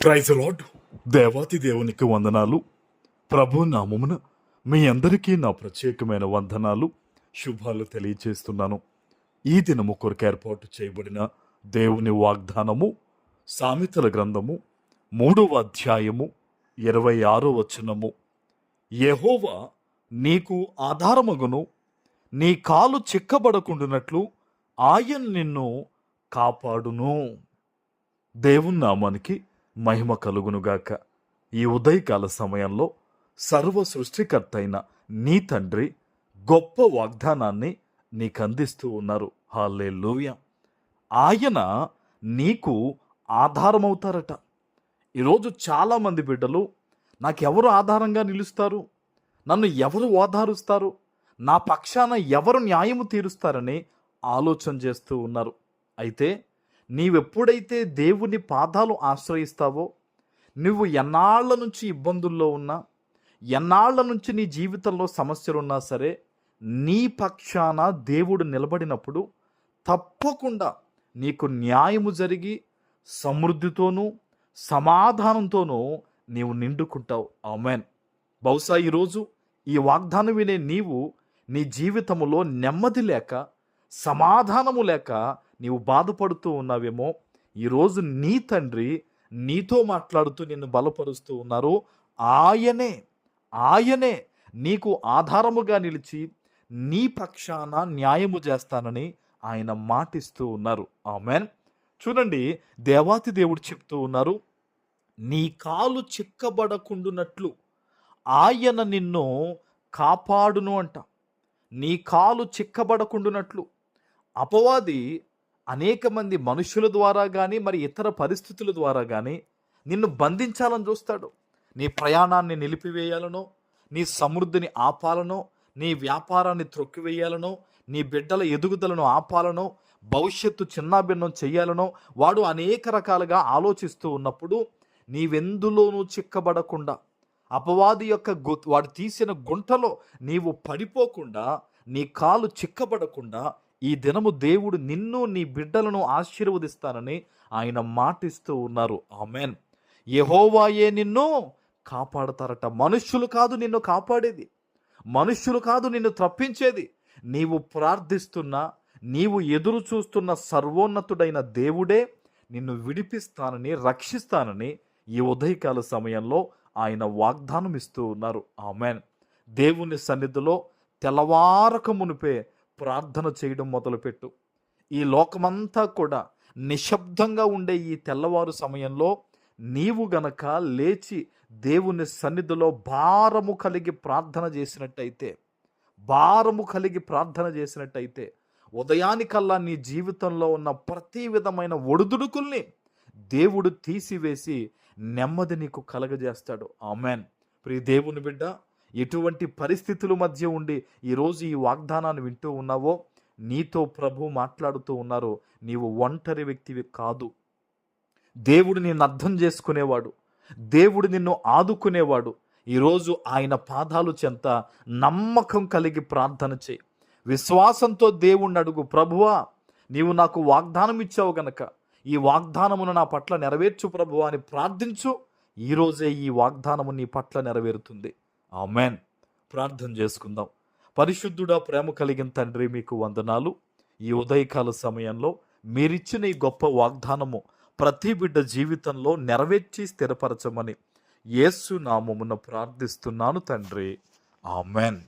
Praise lord. దేవాతి దేవునికి వందనాలు. ప్రభు నామమున మీ అందరికీ నా ప్రత్యేకమైన వందనాలు, శుభాలు తెలియచేస్తున్నాను. ఈ దినము కొరకు ఏర్పాటు చేయబడిన దేవుని వాగ్దానము సామెతల గ్రంథము 3వ అధ్యాయము 26వ వచనము. యెహోవా నీకు ఆధారమగును, నీ కాలు చిక్కబడకుండునట్లు ఆయన నిన్ను కాపాడును. దేవుని నామానికి మహిమ కలుగునుగాక. ఈ ఉదయకాల సమయంలో సర్వ సృష్టికర్త అయిన నీ తండ్రి గొప్ప వాగ్దానాన్ని నీకు అందిస్తూ ఉన్నారు. హల్లెలూయా. ఆయన నీకు ఆధారమవుతారట. ఈరోజు చాలామంది బిడ్డలు నాకెవరు ఆధారంగా నిలుస్తారు, నన్ను ఎవరు ఓదారుస్తారు, నా పక్షాన ఎవరు న్యాయము తీరుస్తారని ఆలోచన చేస్తూ ఉన్నారు. అయితే నీవెప్పుడైతే దేవుని పాదాలు ఆశ్రయిస్తావో, నువ్వు ఎన్నాళ్ల నుంచి ఇబ్బందుల్లో ఉన్నా, ఎన్నాళ్ల నుంచి నీ జీవితంలో సమస్యలున్నా సరే, నీ పక్షాన దేవుడు నిలబడినప్పుడు తప్పకుండా నీకు న్యాయము జరిగి సమృద్ధితోనూ సమాధానంతోనూ నీవు నిండుకుంటావు. ఆమేన్. బహుశా ఈరోజు ఈ వాగ్దానం వినే నీవు నీ జీవితంలో నెమ్మది లేక, సమాధానము లేక నీవు బాధపడుతూ ఉన్నావేమో. ఈరోజు నీ తండ్రి నీతో మాట్లాడుతూ నిన్ను బలపరుస్తూ ఉన్నారు. ఆయనే నీకు ఆధారముగా నిలిచి నీ పక్షాన న్యాయము చేస్తానని ఆయన మాటిస్తూ ఉన్నారు. ఆమేన్. చూడండి, దేవాతి దేవుడు చెప్తూ ఉన్నారు, నీ కాలు చిక్కబడకుండునట్లు ఆయన నిన్ను కాపాడును అంట. నీ కాలు చిక్కబడకుండునట్లు. అపవాది అనేక మంది మనుషుల ద్వారా కానీ మరి ఇతర పరిస్థితుల ద్వారా కానీ నిన్ను బంధించాలని చూస్తాడు. నీ ప్రయాణాన్ని నిలిపివేయాలనో, నీ సమృద్ధిని ఆపాలనో, నీ వ్యాపారాన్ని త్రొక్కివేయాలనో, నీ బిడ్డల ఎదుగుదలను ఆపాలనో, భవిష్యత్తు చిన్నాభిన్నం చేయాలనో వాడు అనేక రకాలుగా ఆలోచిస్తూ ఉన్నప్పుడు నీవెందులోనూ చిక్కబడకుండా, అపవాది యొక్క వాడు తీసిన గుంటలో నీవు పడిపోకుండా, నీ కాలు చిక్కబడకుండా ఈ దినము దేవుడు నిన్ను నీ బిడ్డలను ఆశీర్వదిస్తానని ఆయన మాటిస్తూ ఉన్నారు. ఆమేన్. యెహోవాయే నిన్ను కాపాడతారట. మనుష్యులు కాదు నిన్ను కాపాడేది, మనుష్యులు కాదు నిన్ను తప్పించేది. నీవు ప్రార్థిస్తున్న, నీవు ఎదురు చూస్తున్న సర్వోన్నతుడైన దేవుడే నిన్ను విడిపిస్తానని, రక్షిస్తానని ఈ ఉదయకాల సమయంలో ఆయన వాగ్దానం ఇస్తూ ఉన్నారు. ఆమేన్. దేవుని సన్నిధిలో తెల్లవారక మునిపే ప్రార్థన చేయడం మొదలుపెట్టు. ఈ లోకమంతా కూడా నిశ్శబ్దంగా ఉండే ఈ తెల్లవారు సమయంలో నీవు గనక లేచి దేవుని సన్నిధిలో భారము కలిగి ప్రార్థన చేసినట్టయితే ఉదయానికల్లా నీ జీవితంలో ఉన్న ప్రతి విధమైన ఒడిదుడుకుల్ని దేవుడు తీసివేసి నెమ్మది నీకు కలగజేస్తాడు. ఆమేన్. ప్రియ దేవుని బిడ్డ, ఎటువంటి పరిస్థితుల మధ్య ఉండి ఈరోజు ఈ వాగ్దానాన్ని వింటూ ఉన్నావో, నీతో ప్రభు మాట్లాడుతూ ఉన్నారు. నీవు ఒంటరి వ్యక్తివి కాదు. దేవుడు నిన్ను అర్థం చేసుకునేవాడు, దేవుడు నిన్ను ఆదుకునేవాడు. ఈరోజు ఆయన పాదాలు చెంత నమ్మకం కలిగి ప్రార్థన చేయి. విశ్వాసంతో దేవుణ్ణి అడుగు, ప్రభువా నీవు నాకు వాగ్దానం ఇచ్చావు గనక ఈ వాగ్దానమును నా పట్ల నెరవేర్చు ప్రభువా అని ప్రార్థించు. ఈరోజే ఈ వాగ్దానము నీ పట్ల నెరవేరుతుంది. ఆమేన్. ప్రార్థన చేసుకుందాం. పరిశుద్ధుడా, ప్రేమ కలిగిన తండ్రి, మీకు వందనాలు. ఈ ఉదయకాల సమయంలో మీరిచ్చిన ఈ గొప్ప వాగ్దానము ప్రతి బిడ్డ జీవితంలో నెరవేర్చి స్థిరపరచమని యేసు నామమున ప్రార్థిస్తున్నాను తండ్రి. ఆమేన్.